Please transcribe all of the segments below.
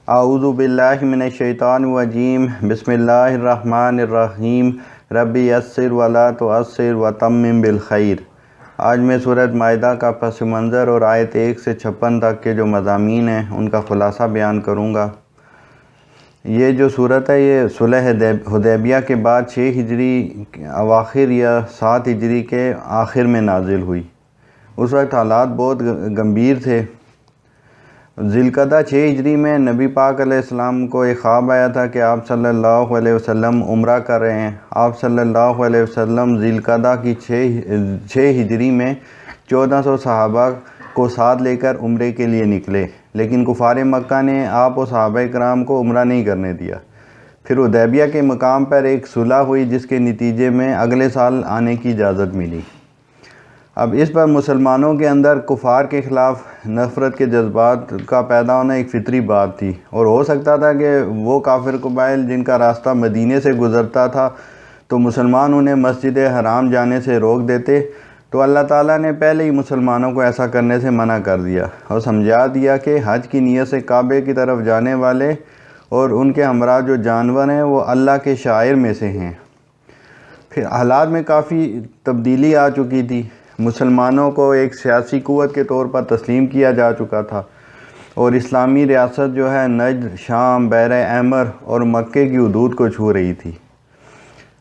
اعوذ باللہ من الشیطان الرجیم بسم اللہ الرحمن الرحیم ربی یسر ولا تعسر وتمم بالخیر۔ آج میں سورۃ مائدہ کا پس منظر اور آیت 1 سے 56 تک کے جو مضامین ہیں ان کا خلاصہ بیان کروں گا۔ یہ جو صورت ہے یہ صلح حدیبیہ کے بعد 6 ہجری اواخر یا 7 ہجری کے آخر میں نازل ہوئی۔ اس وقت حالات بہت گمبھیر تھے۔ ذی القعدہ 6 ہجری میں نبی پاک علیہ السلام کو ایک خواب آیا تھا کہ آپ صلی اللہ علیہ وسلم عمرہ کر رہے ہیں۔ آپ صلی اللہ علیہ وسلم ذی القعدہ کی 6 ہجری میں 1400 صحابہ کو ساتھ لے کر عمرے کے لیے نکلے، لیکن کفار مکہ نے آپ و صحابہ کرام کو عمرہ نہیں کرنے دیا۔ پھر حدیبیہ کے مقام پر ایک صلح ہوئی جس کے نتیجے میں اگلے سال آنے کی اجازت ملی۔ اب اس پر مسلمانوں کے اندر کفار کے خلاف نفرت کے جذبات کا پیدا ہونا ایک فطری بات تھی، اور ہو سکتا تھا کہ وہ کافر قبائل جن کا راستہ مدینے سے گزرتا تھا تو مسلمان انہیں مسجد حرام جانے سے روک دیتے، تو اللہ تعالیٰ نے پہلے ہی مسلمانوں کو ایسا کرنے سے منع کر دیا اور سمجھا دیا کہ حج کی نیت سے کعبے کی طرف جانے والے اور ان کے ہمراہ جو جانور ہیں وہ اللہ کے شعائر میں سے ہیں۔ پھر حالات میں کافی تبدیلی آ چکی تھی۔ مسلمانوں کو ایک سیاسی قوت کے طور پر تسلیم کیا جا چکا تھا، اور اسلامی ریاست جو ہے نجد، شام، بحر احمر اور مکے کی حدود کو چھو رہی تھی۔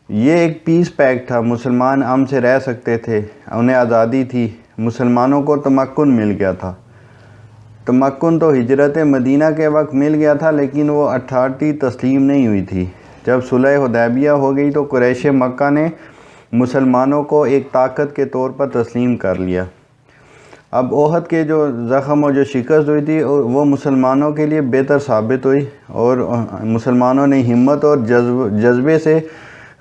یہ ایک پیس پیکٹ تھا، مسلمان امن سے رہ سکتے تھے، انہیں آزادی تھی، مسلمانوں کو تمکن مل گیا تھا۔ تمکن تو ہجرت مدینہ کے وقت مل گیا تھا، لیکن وہ اتھارٹی تسلیم نہیں ہوئی تھی۔ جب صلح حدیبیہ ہو گئی تو قریش مکہ نے مسلمانوں کو ایک طاقت کے طور پر تسلیم کر لیا۔ اب احد کے جو زخم اور جو شکست ہوئی تھی وہ مسلمانوں کے لیے بہتر ثابت ہوئی، اور مسلمانوں نے ہمت اور جذبے سے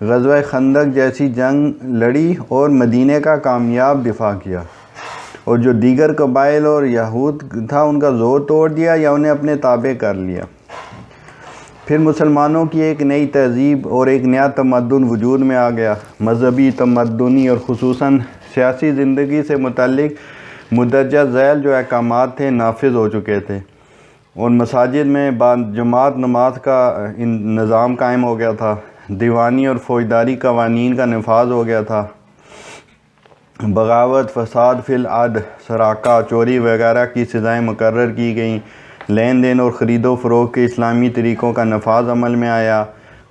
غزوہ خندق جیسی جنگ لڑی اور مدینے کا کامیاب دفاع کیا، اور جو دیگر قبائل اور یہود تھا ان کا زور توڑ دیا یا انہیں اپنے تابع کر لیا۔ پھر مسلمانوں کی ایک نئی تہذیب اور ایک نیا تمدن وجود میں آ گیا۔ مذہبی، تمدنی اور خصوصاً سیاسی زندگی سے متعلق مندرجہ ذیل جو احکامات تھے نافذ ہو چکے تھے، اور مساجد میں باجماعت نماز کا نظام قائم ہو گیا تھا، دیوانی اور فوجداری قوانین کا نفاذ ہو گیا تھا، بغاوت، فساد فی الارض، سراقہ، چوری وغیرہ کی سزائیں مقرر کی گئیں، لین دین اور خرید و فروخت کے اسلامی طریقوں کا نفاذ عمل میں آیا،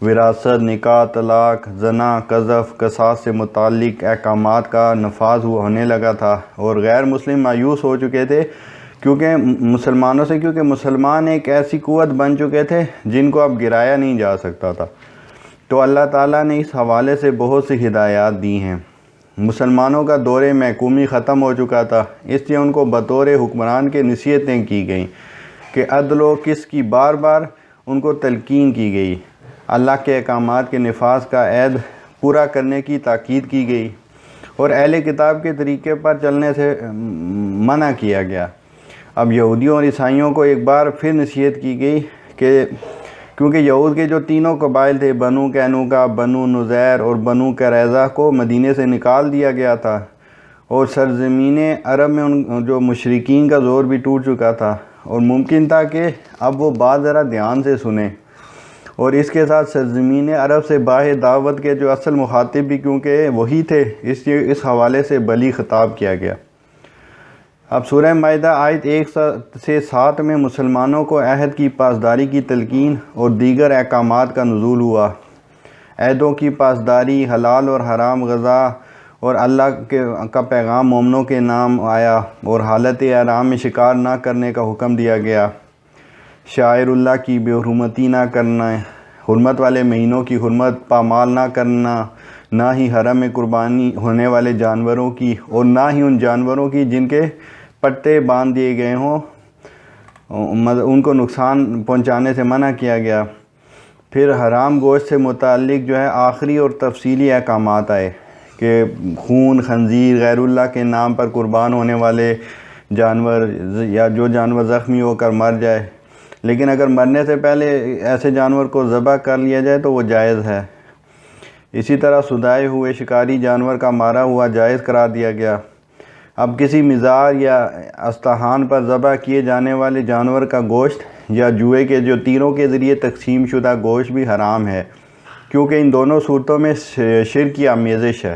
وراثت، نکاح، طلاق، زنا، قذف، قصاص سے متعلق احکامات کا نفاذ ہونے لگا تھا، اور غیر مسلم مایوس ہو چکے تھے کیونکہ مسلمان ایک ایسی قوت بن چکے تھے جن کو اب گرایا نہیں جا سکتا تھا۔ تو اللہ تعالیٰ نے اس حوالے سے بہت سی ہدایات دی ہیں۔ مسلمانوں کا دور محکومی ختم ہو چکا تھا، اس لیے ان کو بطور حکمران کے نصیحتیں کی گئیں کہ عدل و قسط کی بار بار ان کو تلقین کی گئی، اللہ کے احکامات کے نفاذ کا عہد پورا کرنے کی تاکید کی گئی، اور اہل کتاب کے طریقے پر چلنے سے منع کیا گیا۔ اب یہودیوں اور عیسائیوں کو ایک بار پھر نصیحت کی گئی کہ کیونکہ یہود کے جو تینوں قبائل تھے، بنو قینقاع، بنو نذیر اور بنو قریظہ کو مدینے سے نکال دیا گیا تھا، اور سرزمین عرب میں ان جو مشرکین کا زور بھی ٹوٹ چکا تھا، اور ممکن تھا کہ اب وہ بات ذرا دھیان سے سنیں، اور اس کے ساتھ سرزمین عرب سے باہر دعوت کے جو اصل مخاطب بھی کیونکہ وہی تھے، اس لیے اس حوالے سے بلی خطاب کیا گیا۔ اب سورہ مائدہ آیت 1 سے 7 میں مسلمانوں کو عہد کی پاسداری کی تلقین اور دیگر احکامات کا نزول ہوا۔ عہدوں کی پاسداری، حلال اور حرام غذا اور اللہ کا پیغام مومنوں کے نام آیا، اور حالت احرام میں شکار نہ کرنے کا حکم دیا گیا، شاعر اللہ کی بے حرمتی نہ کرنا، حرمت والے مہینوں کی حرمت پامال نہ کرنا، نہ ہی حرم میں قربانی ہونے والے جانوروں کی، اور نہ ہی ان جانوروں کی جن کے پٹے باندھ دیے گئے ہوں، ان کو نقصان پہنچانے سے منع کیا گیا۔ پھر حرام گوشت سے متعلق جو ہے آخری اور تفصیلی احکامات آئے کہ خون خنزیر، غیر اللہ کے نام پر قربان ہونے والے جانور، یا جو جانور زخمی ہو کر مر جائے، لیکن اگر مرنے سے پہلے ایسے جانور کو ذبح کر لیا جائے تو وہ جائز ہے۔ اسی طرح سدائے ہوئے شکاری جانور کا مارا ہوا جائز قرار دیا گیا۔ اب کسی مزار یا استحان پر ذبح کیے جانے والے جانور کا گوشت یا جوئے کے جو تیروں کے ذریعے تقسیم شدہ گوشت بھی حرام ہے، کیونکہ ان دونوں صورتوں میں شرک کی آمیزش ہے۔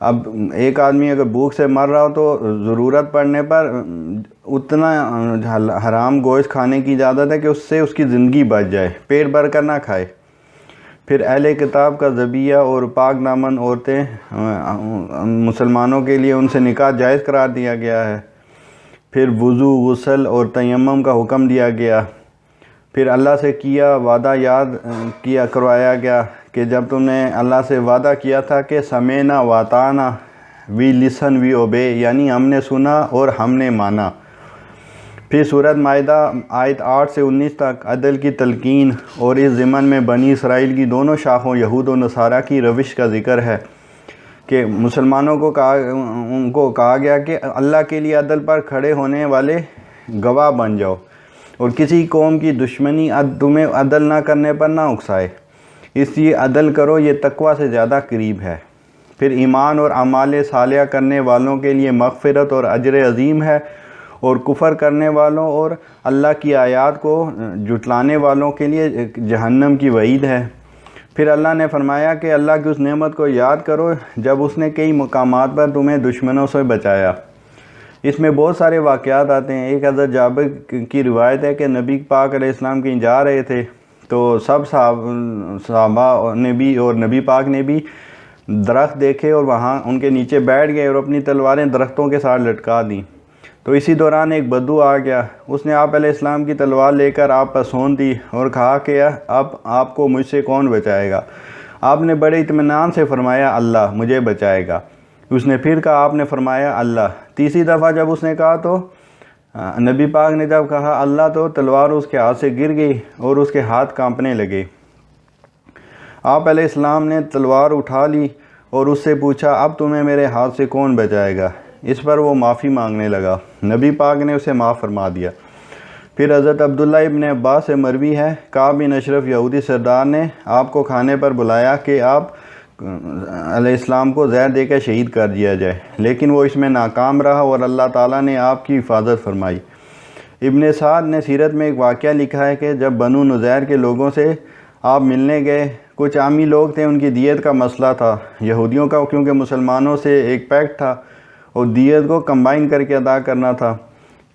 اب ایک آدمی اگر بھوک سے مر رہا ہو تو ضرورت پڑنے پر اتنا حرام گوشت کھانے کی اجازت ہے کہ اس سے اس کی زندگی بچ جائے، پیٹ بھر کر نہ کھائے۔ پھر اہل کتاب کا ذبیحہ اور پاک دامن عورتیں مسلمانوں کے لیے ان سے نکاح جائز قرار دیا گیا ہے۔ پھر وضو، غسل اور تیمم کا حکم دیا گیا۔ پھر اللہ سے کیا وعدہ یاد کروایا گیا کہ جب تم نے اللہ سے وعدہ کیا تھا کہ سمینا واتانا، وی لسن وی اوبے، یعنی ہم نے سنا اور ہم نے مانا۔ پھر سورۃ مائدہ آیت 8 سے 19 تک عدل کی تلقین اور اس ضمن میں بنی اسرائیل کی دونوں شاخوں یہود و نصارہ کی روش کا ذکر ہے کہ مسلمانوں کو کہا گیا کہ اللہ کے لیے عدل پر کھڑے ہونے والے گواہ بن جاؤ، اور کسی قوم کی دشمنی تمہیں عدل نہ کرنے پر نہ اکسائے، اس لیے عدل کرو، یہ تقویٰ سے زیادہ قریب ہے۔ پھر ایمان اور اعمال صالحہ کرنے والوں کے لیے مغفرت اور اجر عظیم ہے، اور کفر کرنے والوں اور اللہ کی آیات کو جھٹلانے والوں کے لیے جہنم کی وعید ہے۔ پھر اللہ نے فرمایا کہ اللہ کی اس نعمت کو یاد کرو جب اس نے کئی مقامات پر تمہیں دشمنوں سے بچایا۔ اس میں بہت سارے واقعات آتے ہیں۔ ایک حضرت جابر کی روایت ہے کہ نبی پاک علیہ السلام کہیں جا رہے تھے تو سب صحابہ نے بھی اور نبی پاک نے بھی درخت دیکھے اور وہاں ان کے نیچے بیٹھ گئے اور اپنی تلواریں درختوں کے ساتھ لٹکا دیں۔ تو اسی دوران ایک بدو آ گیا، اس نے آپ علیہ السلام کی تلوار لے کر آپ پر سونت دی اور کہا کہ اب آپ کو مجھ سے کون بچائے گا؟ آپ نے بڑے اطمینان سے فرمایا اللہ مجھے بچائے گا۔ اس نے پھر کہا، آپ نے فرمایا اللہ۔ تیسری دفعہ جب اس نے کہا تو نبی پاک نے جب کہا اللہ تو تلوار اس کے ہاتھ سے گر گئی اور اس کے ہاتھ کانپنے لگے۔ آپ علیہ السلام نے تلوار اٹھا لی اور اس سے پوچھا اب تمہیں میرے ہاتھ سے کون بچائے گا؟ اس پر وہ معافی مانگنے لگا، نبی پاک نے اسے معاف فرما دیا۔ پھر حضرت عبداللہ ابن عباس سے مروی ہے، کعب بن اشرف یہودی سردار نے آپ کو کھانے پر بلایا کہ آپ علیہ السلام کو زہر دے کر شہید کر دیا جائے، لیکن وہ اس میں ناکام رہا اور اللہ تعالیٰ نے آپ کی حفاظت فرمائی۔ ابن سعد نے سیرت میں ایک واقعہ لکھا ہے کہ جب بنو نذیر کے لوگوں سے آپ ملنے گئے، کچھ عامی لوگ تھے، ان کی دیت کا مسئلہ تھا۔ یہودیوں کا کیونکہ مسلمانوں سے ایک پیکٹ تھا اور دیت کو کمبائن کر کے ادا کرنا تھا،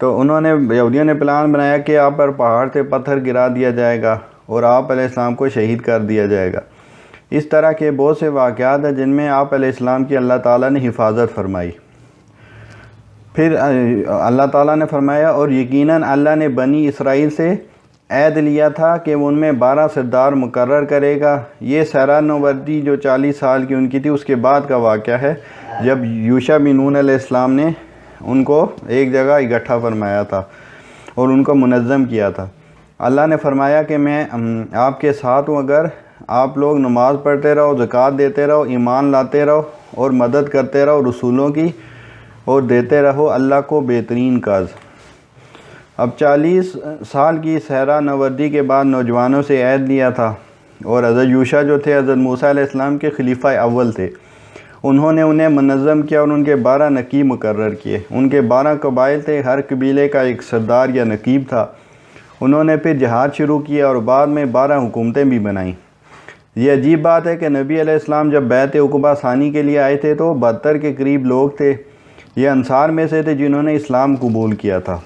تو یہودیوں نے پلان بنایا کہ آپ پر پہاڑ سے پتھر گرا دیا جائے گا اور آپ علیہ السلام کو شہید کر دیا جائے گا۔ اس طرح کے بہت سے واقعات ہیں جن میں آپ علیہ السلام کی اللہ تعالیٰ نے حفاظت فرمائی۔ پھر اللہ تعالیٰ نے فرمایا اور یقیناً اللہ نے بنی اسرائیل سے عہد لیا تھا کہ وہ ان میں 12 سردار مقرر کرے گا۔ یہ سیرہ نوردی جو 40 سال کی ان کی تھی، اس کے بعد کا واقعہ ہے جب یوشع بن نون علیہ السلام نے ان کو ایک جگہ اکٹھا فرمایا تھا اور ان کو منظم کیا تھا۔ اللہ نے فرمایا کہ میں آپ کے ساتھ ہوں، اگر آپ لوگ نماز پڑھتے رہو، زکوٰۃ دیتے رہو، ایمان لاتے رہو اور مدد کرتے رہو رسولوں کی، اور دیتے رہو اللہ کو بہترین قرض۔ اب 40 سال کی سیرہ نوردی کے بعد نوجوانوں سے عہد لیا تھا، اور حضرت یوشع جو تھے حضرت موسیٰ علیہ السلام کے خلیفہ اول تھے، انہوں نے انہیں منظم کیا اور ان کے 12 نقیب مقرر کیے۔ ان کے 12 قبائل تھے، ہر قبیلے کا ایک سردار یا نقیب تھا۔ انہوں نے پھر جہاد شروع کیا اور بعد میں 12 حکومتیں بھی بنائیں۔ یہ عجیب بات ہے کہ نبی علیہ السلام جب بیعت عقبہ ثانی کے لیے آئے تھے تو 72 کے قریب لوگ تھے، یہ انصار میں سے تھے جنہوں نے اسلام قبول کیا تھا۔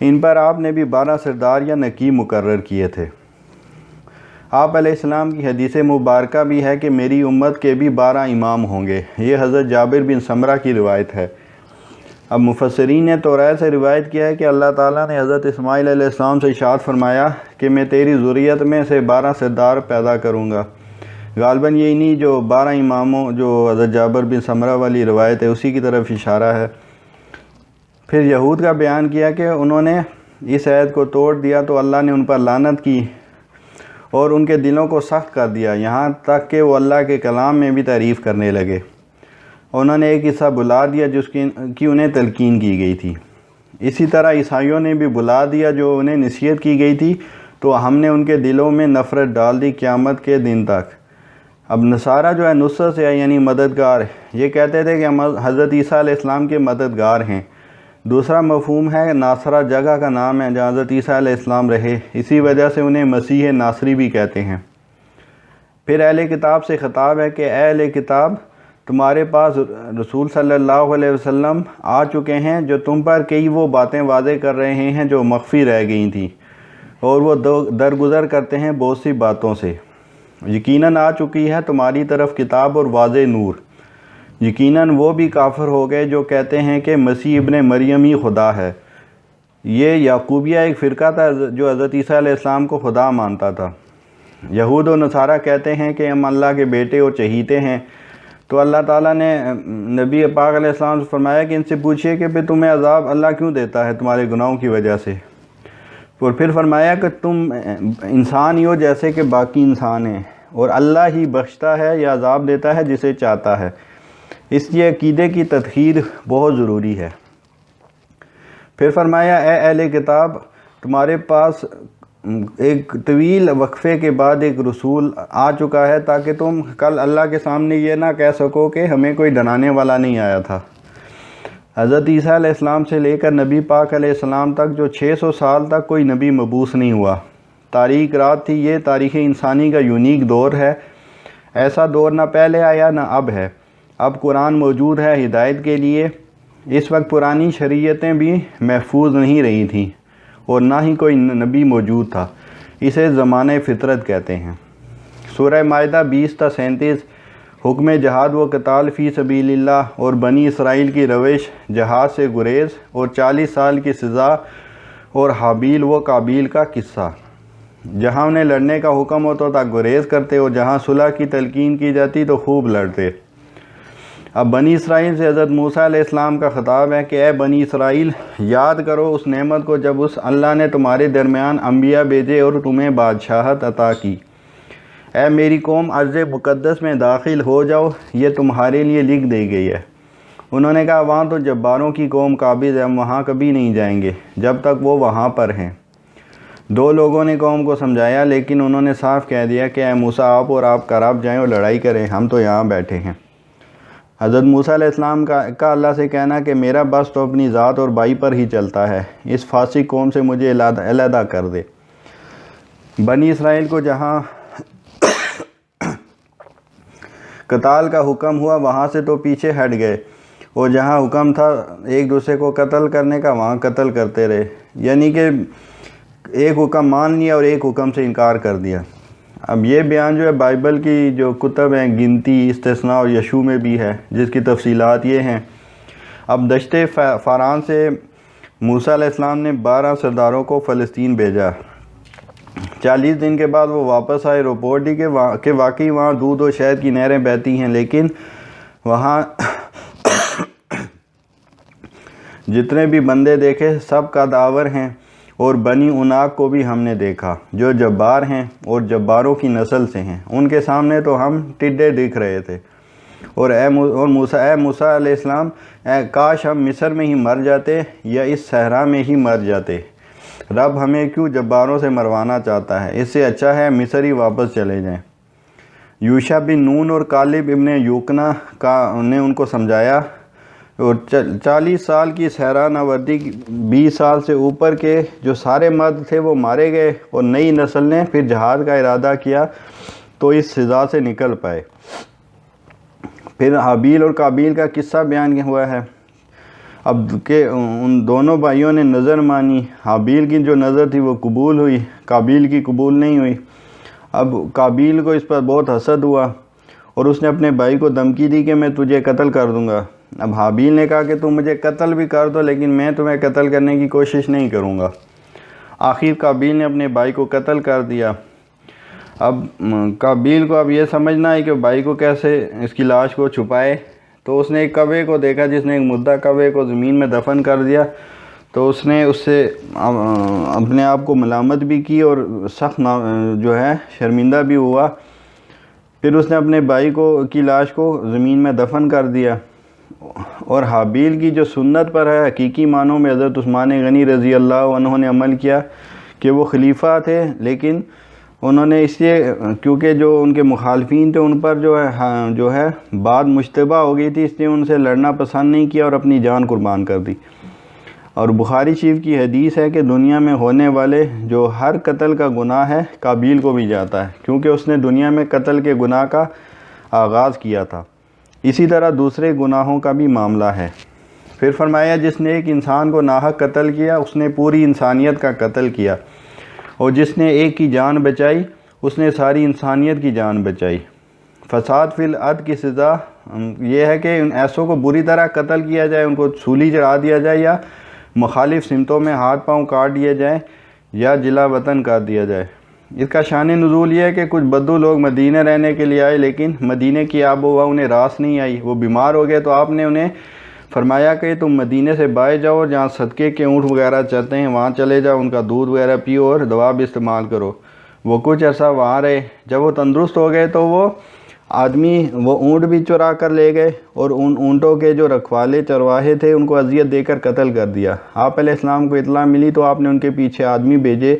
ان پر آپ نے بھی 12 سردار یا نقیب مقرر کیے تھے۔ آپ علیہ السلام کی حدیث مبارکہ بھی ہے کہ میری امت کے بھی 12 امام ہوں گے، یہ حضرت جابر بن سمرہ کی روایت ہے۔ اب مفسرین نے توریت سے روایت کیا ہے کہ اللہ تعالیٰ نے حضرت اسماعیل علیہ السلام سے ارشاد فرمایا کہ میں تیری ذریت میں سے 12 سردار پیدا کروں گا۔ غالباً یہی نہیں جو 12 اماموں جو حضرت جابر بن سمرہ والی روایت ہے اسی کی طرف اشارہ ہے۔ پھر یہود کا بیان کیا کہ انہوں نے اس عہد کو توڑ دیا تو اللہ نے ان پر لعنت کی اور ان کے دلوں کو سخت کر دیا، یہاں تک کہ وہ اللہ کے کلام میں بھی تعریف کرنے لگے۔ انہوں نے ایک حصہ بلا دیا جس کی انہیں تلقین کی گئی تھی۔ اسی طرح عیسائیوں نے بھی بلا دیا جو انہیں نصیحت کی گئی تھی، تو ہم نے ان کے دلوں میں نفرت ڈال دی قیامت کے دن تک۔ اب نصارہ جو ہے نصرت سے ہے یعنی مددگار، یہ کہتے تھے کہ ہم حضرت عیسیٰ علیہ السلام کے مددگار ہیں۔ دوسرا مفہوم ہے ناصرہ جگہ کا نام ہے جہاں حضرت عیسیٰ علیہ السلام رہے، اسی وجہ سے انہیں مسیح ناصری بھی کہتے ہیں۔ پھر اہل کتاب سے خطاب ہے کہ اے اہل کتاب، تمہارے پاس رسول صلی اللہ علیہ وسلم آ چکے ہیں جو تم پر کئی وہ باتیں واضح کر رہے ہیں جو مخفی رہ گئی تھیں، اور وہ درگزر کرتے ہیں بہت سی باتوں سے۔ یقیناً آ چکی ہے تمہاری طرف کتاب اور واضح نور۔ یقیناً وہ بھی کافر ہو گئے جو کہتے ہیں کہ مسیح ابن مریم ہی خدا ہے۔ یہ یعقوبیہ ایک فرقہ تھا جو حضرت عیسیٰ علیہ السلام کو خدا مانتا تھا۔ یہود و نصارہ کہتے ہیں کہ ہم اللہ کے بیٹے اور چہیتے ہیں، تو اللہ تعالیٰ نے نبی پاک علیہ السلام سے فرمایا کہ ان سے پوچھئے کہ پھر تمہیں عذاب اللہ کیوں دیتا ہے تمہارے گناہوں کی وجہ سے، اور پھر فرمایا کہ تم انسان ہی ہو جیسے کہ باقی انسان ہیں، اور اللہ ہی بخشتا ہے یا عذاب دیتا ہے جسے چاہتا ہے۔ اس لیے عقیدے کی تطہیر بہت ضروری ہے۔ پھر فرمایا اے اہل کتاب، تمہارے پاس ایک طویل وقفے کے بعد ایک رسول آ چکا ہے تاکہ تم کل اللہ کے سامنے یہ نہ کہہ سکو کہ ہمیں کوئی ڈرانے والا نہیں آیا تھا۔ حضرت عیسیٰ علیہ السلام سے لے کر نبی پاک علیہ السلام تک جو 600 سال تک کوئی نبی مبعوث نہیں ہوا۔ تاریک رات تھی، یہ تاریخ انسانی کا یونیک دور ہے، ایسا دور نہ پہلے آیا نہ اب ہے۔ اب قرآن موجود ہے ہدایت کے لیے۔ اس وقت پرانی شریعتیں بھی محفوظ نہیں رہی تھیں اور نہ ہی کوئی نبی موجود تھا، اسے زمانۂ فطرت کہتے ہیں۔ سورہ مائدہ 20-37 حکم جہاد و قتال فی سبیل اللہ اور بنی اسرائیل کی روش جہاد سے گریز اور 40 سال کی سزا اور حابیل و قابیل کا قصہ۔ جہاں انہیں لڑنے کا حکم ہوتا تھا گریز کرتے اور جہاں صلح کی تلقین کی جاتی تو خوب لڑتے۔ اب بنی اسرائیل سے حضرت موسیٰ علیہ السلام کا خطاب ہے کہ اے بنی اسرائیل، یاد کرو اس نعمت کو جب اللہ نے تمہارے درمیان انبیاء بھیجے اور تمہیں بادشاہت عطا کی۔ اے میری قوم، ارض مقدس میں داخل ہو جاؤ، یہ تمہارے لیے لکھ دی گئی ہے۔ انہوں نے کہا وہاں تو جباروں کی قوم قابض ہے، ہم وہاں کبھی نہیں جائیں گے جب تک وہ وہاں پر ہیں۔ دو لوگوں نے قوم کو سمجھایا لیکن انہوں نے صاف کہہ دیا کہ اے موسیٰ، آپ اور آپ کا رب جائیں اور لڑائی کریں، ہم تو یہاں بیٹھے ہیں۔ حضرت موسیٰ علیہ السلام کا اللہ سے کہنا کہ میرا بس تو اپنی ذات اور بائی پر ہی چلتا ہے، اس فاسق قوم سے مجھے علیحدہ کر دے۔ بنی اسرائیل کو جہاں قتال کا حکم ہوا وہاں سے تو پیچھے ہٹ گئے، اور جہاں حکم تھا ایک دوسرے کو قتل کرنے کا وہاں قتل کرتے رہے، یعنی کہ ایک حکم مان لیا اور ایک حکم سے انکار کر دیا۔ اب یہ بیان جو ہے بائبل کی جو کتب ہیں گنتی، استثناء اور یشوع میں بھی ہے، جس کی تفصیلات یہ ہیں۔ اب دشت فاران سے موسیٰ علیہ السلام نے 12 سرداروں کو فلسطین بھیجا۔ 40 دن کے بعد وہ واپس آئے، رپورٹ دی کہ واقعی وہاں دودھ و شہد کی نہریں بہتی ہیں، لیکن وہاں جتنے بھی بندے دیکھے سب قدآور ہیں، اور بنی عناق کو بھی ہم نے دیکھا جو جبار ہیں اور جباروں کی نسل سے ہیں، ان کے سامنے تو ہم ٹڈے دکھ رہے تھے۔ اور اے موسیٰ علیہ السلام، کاش ہم مصر میں ہی مر جاتے یا اس صحرا میں ہی مر جاتے، رب ہمیں کیوں جباروں سے مروانا چاہتا ہے، اس سے اچھا ہے مصر ہی واپس چلے جائیں۔ یوشع بن نون اور کالب ابن یوکنا نے ان کو سمجھایا، اور 40 سال کی صحرا نوردی 20 سال سے اوپر کے جو سارے مرد تھے وہ مارے گئے، اور نئی نسل نے پھر جہاد کا ارادہ کیا تو اس سزا سے نکل پائے۔ پھر حابیل اور قابیل کا قصہ بیان ہوا ہے۔ اب کہ ان دونوں بھائیوں نے نظر مانی، حابیل کی جو نظر تھی وہ قبول ہوئی، قابیل کی قبول نہیں ہوئی۔ اب قابیل کو اس پر بہت حسد ہوا اور اس نے اپنے بھائی کو دھمکی دی کہ میں تجھے قتل کر دوں گا۔ اب حابیل نے کہا کہ تم مجھے قتل بھی کر دو لیکن میں تمہیں قتل کرنے کی کوشش نہیں کروں گا۔ آخر قابیل نے اپنے بھائی کو قتل کر دیا۔ اب قابیل کو اب یہ سمجھنا ہے کہ بھائی کو کیسے اس کی لاش کو چھپائے، تو اس نے ایک کوے کو دیکھا جس نے ایک مردہ کوے کو زمین میں دفن کر دیا، تو اس نے اس سے اپنے آپ کو ملامت بھی کی اور سخت جو ہے شرمندہ بھی ہوا۔ پھر اس نے اپنے بھائی کی لاش کو زمین میں دفن کر دیا۔ اور حابیل کی جو سنت پر ہے حقیقی معنوں میں حضرت عثمان غنی رضی اللہ عنہ نے عمل کیا کہ وہ خلیفہ تھے لیکن انہوں نے اس لیے کیونکہ جو ان کے مخالفین تھے ان پر جو ہے بات مشتبہ ہو گئی تھی، اس لیے ان سے لڑنا پسند نہیں کیا اور اپنی جان قربان کر دی۔ اور بخاری شریف کی حدیث ہے کہ دنیا میں ہونے والے جو ہر قتل کا گناہ ہے قابیل کو بھی جاتا ہے، کیونکہ اس نے دنیا میں قتل کے گناہ کا آغاز کیا تھا۔ اسی طرح دوسرے گناہوں کا بھی معاملہ ہے۔ پھر فرمایا جس نے ایک انسان کو ناحق قتل کیا اس نے پوری انسانیت کا قتل کیا، اور جس نے ایک کی جان بچائی اس نے ساری انسانیت کی جان بچائی۔ فساد فی الارض کی سزا یہ ہے کہ ان ایسوں کو بری طرح قتل کیا جائے، ان کو سولی چڑھا دیا جائے، یا مخالف سمتوں میں ہاتھ پاؤں کاٹ دیے جائیں، یا جلا وطن کر دیا جائے۔ اس کا شان نزول یہ ہے کہ کچھ بدو لوگ مدینہ رہنے کے لیے آئے، لیکن مدینہ کی آب و ہوا انہیں راس نہیں آئی، وہ بیمار ہو گئے، تو آپ نے انہیں فرمایا کہ تم مدینہ سے باہر جاؤ اور جہاں صدقے کے اونٹ وغیرہ چلتے ہیں وہاں چلے جاؤ، ان کا دودھ وغیرہ پیو اور دوا بھی استعمال کرو۔ وہ کچھ عرصہ وہاں رہے، جب وہ تندرست ہو گئے تو وہ اونٹ بھی چرا کر لے گئے، اور ان اونٹوں کے جو رکھوالے چرواہے تھے ان کو اذیت دے کر قتل کر دیا۔ آپ علیہ السلام کو اطلاع ملی تو آپ نے ان کے پیچھے آدمی بھیجے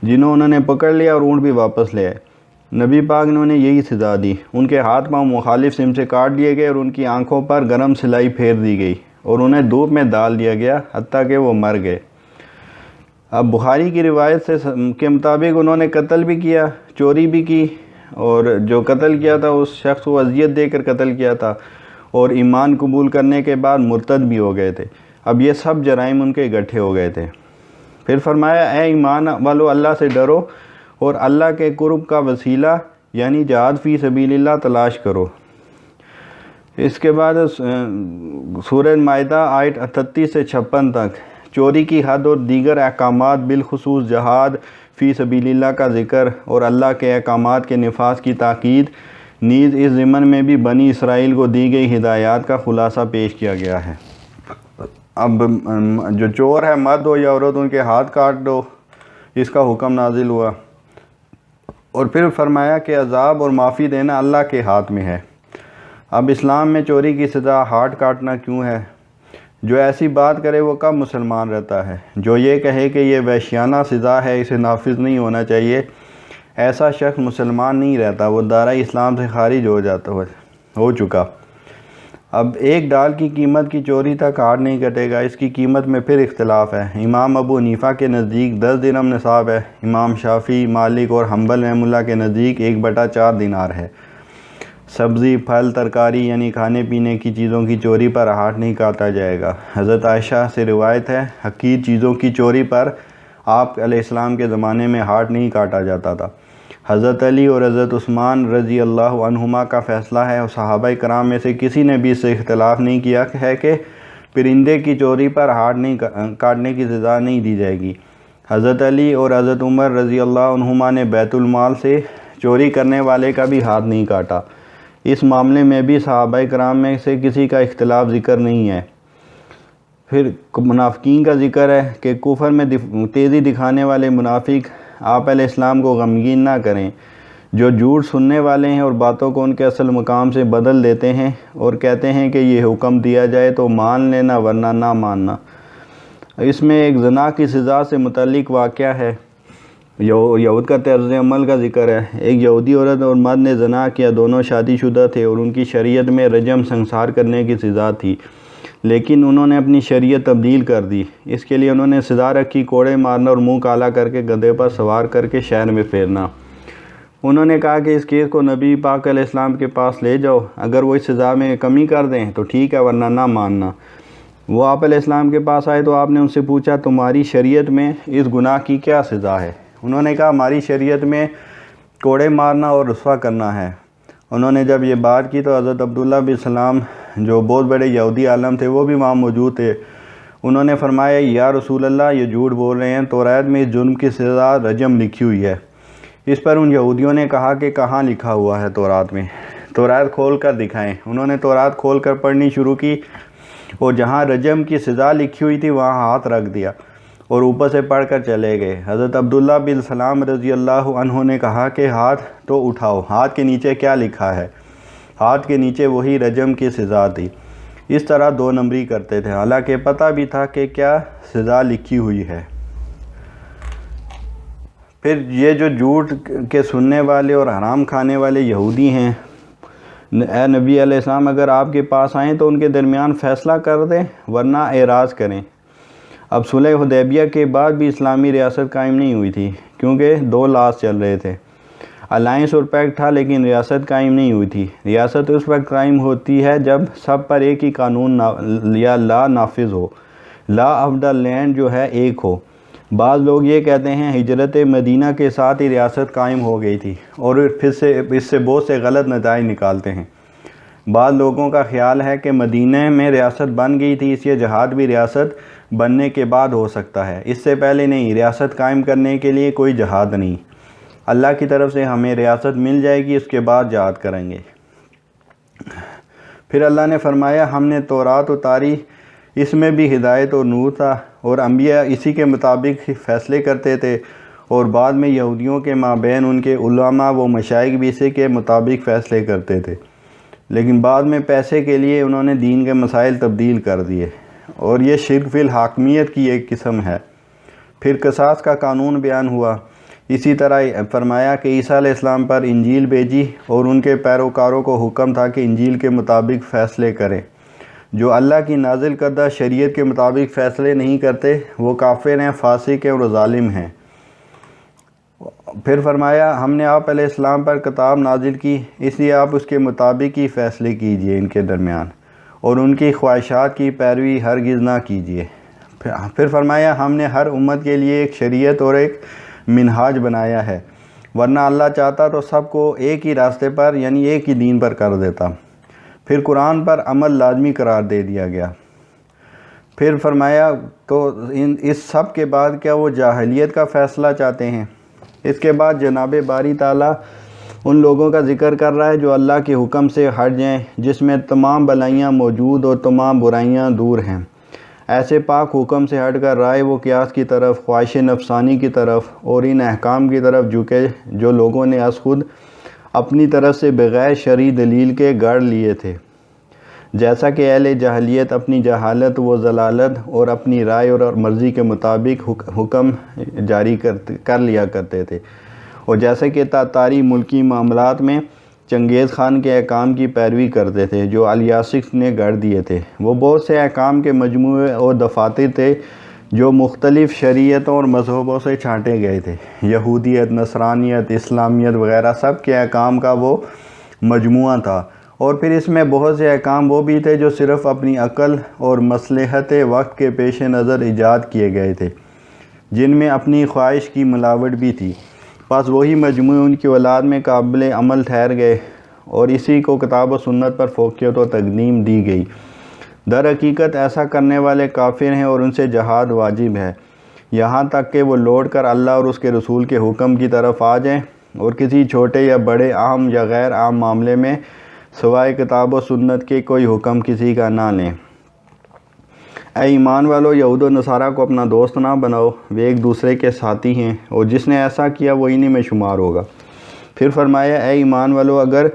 جنہوں انہوں نے پکڑ لیا اور اونٹ بھی واپس لے آئے۔ نبی پاک نے انہیں یہی سزا دی، ان کے ہاتھ پاؤں مخالف سمت سے کاٹ دیے گئے اور ان کی آنکھوں پر گرم سلائی پھیر دی گئی اور انہیں دھوپ میں ڈال دیا گیا حتیٰ کہ وہ مر گئے۔ اب بخاری کی روایت کے مطابق انہوں نے قتل بھی کیا، چوری بھی کی، اور جو قتل کیا تھا اس شخص کو اذیت دے کر قتل کیا تھا، اور ایمان قبول کرنے کے بعد مرتد بھی ہو گئے تھے۔ اب یہ سب جرائم ان کے اکٹھے ہو گئے تھے۔ پھر فرمایا اے ایمان والو اللہ سے ڈرو اور اللہ کے قرب کا وسیلہ یعنی جہاد فی سبیل اللہ تلاش کرو۔ اس کے بعد سورہ مائدہ آیت 38 سے 56 تک چوری کی حد اور دیگر احکامات بالخصوص جہاد فی سبیل اللہ کا ذکر اور اللہ کے احکامات کے نفاذ کی تاکید، نیز اس ضمن میں بھی بنی اسرائیل کو دی گئی ہدایات کا خلاصہ پیش کیا گیا ہے۔ اب جو چور ہے مرد ہو یا عورت ان کے ہاتھ کاٹ دو، اس کا حکم نازل ہوا، اور پھر فرمایا کہ عذاب اور معافی دینا اللہ کے ہاتھ میں ہے۔ اب اسلام میں چوری کی سزا ہاتھ کاٹنا کیوں ہے؟ جو ایسی بات کرے وہ کب مسلمان رہتا ہے؟ جو یہ کہے کہ یہ وحشیانہ سزا ہے، اسے نافذ نہیں ہونا چاہیے، ایسا شخص مسلمان نہیں رہتا، وہ دائرہ اسلام سے خارج ہو چکا۔ اب ایک ڈال کی قیمت کی چوری تک ہاتھ نہیں کٹے گا، اس کی قیمت میں پھر اختلاف ہے۔ امام ابو حنیفہ کے نزدیک 10 درہم نصاب ہے، امام شافعی، مالک اور حنبل رحمہ اللہ کے نزدیک 1/4 دینار ہے۔ سبزی، پھل، ترکاری یعنی کھانے پینے کی چیزوں کی چوری پر ہاتھ نہیں کاٹا جائے گا۔ حضرت عائشہ سے روایت ہے حقیر چیزوں کی چوری پر آپ علیہ السلام کے زمانے میں ہاتھ نہیں کاٹا جاتا تھا۔ حضرت علی اور حضرت عثمان رضی اللہ عنہما کا فیصلہ ہے، اور صحابہ کرام میں سے کسی نے بھی اس سے اختلاف نہیں کیا ہے کہ پرندے کی چوری پر ہاتھ نہیں کاٹنے کی سزا نہیں دی جائے گی۔ حضرت علی اور حضرت عمر رضی اللہ عنہما نے بیت المال سے چوری کرنے والے کا بھی ہاتھ نہیں کاٹا۔ اس معاملے میں بھی صحابہ کرام میں سے کسی کا اختلاف ذکر نہیں ہے۔ پھر منافقین کا ذکر ہے کہ کفر میں تیزی دکھانے والے منافق آپ علیہ السلام کو غمگین نہ کریں، جو جھوٹ سننے والے ہیں اور باتوں کو ان کے اصل مقام سے بدل دیتے ہیں اور کہتے ہیں کہ یہ حکم دیا جائے تو مان لینا ورنہ نہ ماننا۔ اس میں ایک زنا کی سزا سے متعلق واقعہ ہے، یہود کا طرز عمل کا ذکر ہے۔ ایک یہودی عورت اور مرد نے زنا کیا، دونوں شادی شدہ تھے اور ان کی شریعت میں رجم سنسار کرنے کی سزا تھی، لیکن انہوں نے اپنی شریعت تبدیل کر دی۔ اس کے لیے انہوں نے سزا رکھی کوڑے مارنا اور منہ کالا کر کے گدھے پر سوار کر کے شہر میں پھیرنا۔ انہوں نے کہا کہ اس کیس کو نبی پاک علیہ السلام کے پاس لے جاؤ، اگر وہ اس سزا میں کمی کر دیں تو ٹھیک ہے ورنہ نہ ماننا۔ وہ آپ علیہ السلام کے پاس آئے تو آپ نے ان سے پوچھا تمہاری شریعت میں اس گناہ کی کیا سزا ہے؟ انہوں نے کہا ہماری شریعت میں کوڑے مارنا اور رسوا کرنا ہے۔ انہوں نے جب یہ بات کی تو حضرت عبداللہ بن سلام جو بہت بڑے یہودی عالم تھے وہ بھی وہاں موجود تھے۔ انہوں نے فرمایا یا رسول اللہ یہ جھوٹ بول رہے ہیں، توریت میں اس جرم کی سزا رجم لکھی ہوئی ہے۔ اس پر ان یہودیوں نے کہا کہ کہاں لکھا ہوا ہے تورات میں؟ توریت کھول کر دکھائیں۔ انہوں نے توریت کھول کر پڑھنی شروع کی اور جہاں رجم کی سزا لکھی ہوئی تھی وہاں ہاتھ رکھ دیا اور اوپر سے پڑھ کر چلے گئے۔ حضرت عبداللہ بن سلام رضی اللہ عنہ نے کہا کہ ہاتھ تو اٹھاؤ، ہاتھ کے نیچے کیا لکھا ہے؟ ہاتھ کے نیچے وہی رجم کی سزا تھی۔ اس طرح 2 نمبری کرتے تھے، حالانکہ پتہ بھی تھا کہ کیا سزا لکھی ہوئی ہے۔ پھر یہ جو جھوٹ کے سننے والے اور حرام کھانے والے یہودی ہیں، اے نبی علیہ السلام اگر آپ کے پاس آئیں تو ان کے درمیان فیصلہ کر دیں ورنہ اعراض کریں۔ اب صلح حدیبیہ کے بعد بھی اسلامی ریاست قائم نہیں ہوئی تھی، کیونکہ 2 لاس چل رہے تھے، الائنس اور پیکٹ تھا، لیکن ریاست قائم نہیں ہوئی تھی۔ ریاست اس وقت قائم ہوتی ہے جب سب پر ایک ہی قانون یا لا نافذ ہو، لا آف دا لینڈ جو ہے ایک ہو۔ بعض لوگ یہ کہتے ہیں ہجرت مدینہ کے ساتھ ہی ریاست قائم ہو گئی تھی، اور پھر اس سے بہت سے غلط نتائج نکالتے ہیں۔ بعض لوگوں کا خیال ہے کہ مدینہ میں ریاست بن گئی تھی، اس لیے جہاد بھی ریاست بننے کے بعد ہو سکتا ہے، اس سے پہلے نہیں۔ ریاست قائم کرنے کے لیے کوئی جہاد نہیں، اللہ کی طرف سے ہمیں ریاست مل جائے گی، اس کے بعد جہاد کریں گے۔ پھر اللہ نے فرمایا ہم نے تورات اتاری، اس میں بھی ہدایت اور نور تھا، اور انبیاء اسی کے مطابق فیصلے کرتے تھے، اور بعد میں یہودیوں کے مابین ان کے علماء و مشائخ بھی اسی کے مطابق فیصلے کرتے تھے، لیکن بعد میں پیسے کے لیے انہوں نے دین کے مسائل تبدیل کر دیے، اور یہ شرک فی الحاکمیت کی ایک قسم ہے۔ پھر قصاص کا قانون بیان ہوا، اسی طرح فرمایا کہ عیسیٰ علیہ السلام پر انجیل بھیجی، اور ان کے پیروکاروں کو حکم تھا کہ انجیل کے مطابق فیصلے کریں۔ جو اللہ کی نازل کردہ شریعت کے مطابق فیصلے نہیں کرتے وہ کافر ہیں، فاسق ہیں اور ظالم ہیں۔ پھر فرمایا ہم نے آپ علیہ السلام پر کتاب نازل کی، اس لیے آپ اس کے مطابق ہی فیصلے کیجئے ان کے درمیان، اور ان کی خواہشات کی پیروی ہرگز نہ کیجیے۔ پھر فرمایا ہم نے ہر امت کے لیے ایک شریعت اور ایک منہاج بنایا ہے، ورنہ اللہ چاہتا تو سب کو ایک ہی راستے پر یعنی ایک ہی دین پر کر دیتا۔ پھر قرآن پر عمل لازمی قرار دے دیا گیا۔ پھر فرمایا تو اس سب کے بعد کیا وہ جاہلیت کا فیصلہ چاہتے ہیں؟ اس کے بعد جناب باری تعالیٰ ان لوگوں کا ذکر کر رہا ہے جو اللہ کے حکم سے ہٹ جائیں، جس میں تمام بلائیاں موجود اور تمام برائیاں دور ہیں۔ ایسے پاک حکم سے ہٹ کر رائے و قیاس کی طرف، خواہش نفسانی کی طرف اور ان احکام کی طرف جھکے جو لوگوں نے از خود اپنی طرف سے بغیر شرعی دلیل کے گڑھ لیے تھے، جیسا کہ اہل جاہلیت اپنی جہالت و ضلالت اور اپنی رائے اور مرضی کے مطابق حکم جاری کر لیا کرتے تھے، اور جیسے کہ تاتاری ملکی معاملات میں چنگیز خان کے احکام کی پیروی کرتے تھے جو الیاسق نے گڑھ دیے تھے۔ وہ بہت سے احکام کے مجموعے اور دفاتر تھے جو مختلف شریعتوں اور مذہبوں سے چھانٹے گئے تھے، یہودیت، نصرانیت، اسلامیت وغیرہ سب کے احکام کا وہ مجموعہ تھا۔ اور پھر اس میں بہت سے احکام وہ بھی تھے جو صرف اپنی عقل اور مصلحت وقت کے پیش نظر ایجاد کیے گئے تھے، جن میں اپنی خواہش کی ملاوٹ بھی تھی، بس وہی مجموعے ان کی اولاد میں قابل عمل ٹھہر گئے، اور اسی کو کتاب و سنت پر فوقیت و تقدیم دی گئی۔ در حقیقت ایسا کرنے والے کافر ہیں اور ان سے جہاد واجب ہے، یہاں تک کہ وہ لوٹ کر اللہ اور اس کے رسول کے حکم کی طرف آ جائیں، اور کسی چھوٹے یا بڑے عام یا غیر عام معاملے میں سوائے کتاب و سنت کے کوئی حکم کسی کا نہ لیں۔ اے ایمان والو، یہود و نصارہ کو اپنا دوست نہ بناؤ، وہ ایک دوسرے کے ساتھی ہیں، اور جس نے ایسا کیا وہ انہی میں شمار ہوگا۔ پھر فرمایا اے ایمان والو، اگر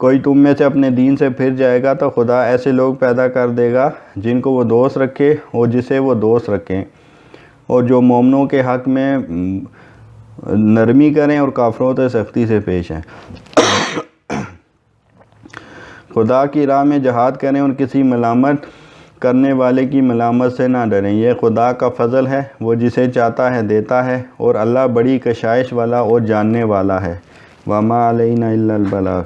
کوئی تم میں سے اپنے دین سے پھر جائے گا تو خدا ایسے لوگ پیدا کر دے گا جن کو وہ دوست رکھے اور جسے وہ دوست رکھیں، اور جو مومنوں کے حق میں نرمی کریں اور کافروں سے سختی سے پیش ہیں۔ خدا کی راہ میں جہاد کریں اور کسی ملامت کرنے والے کی ملامت سے نہ ڈریں، یہ خدا کا فضل ہے، وہ جسے چاہتا ہے دیتا ہے، اور اللہ بڑی کشائش والا اور جاننے والا ہے۔ وما علینا الا البلاغ۔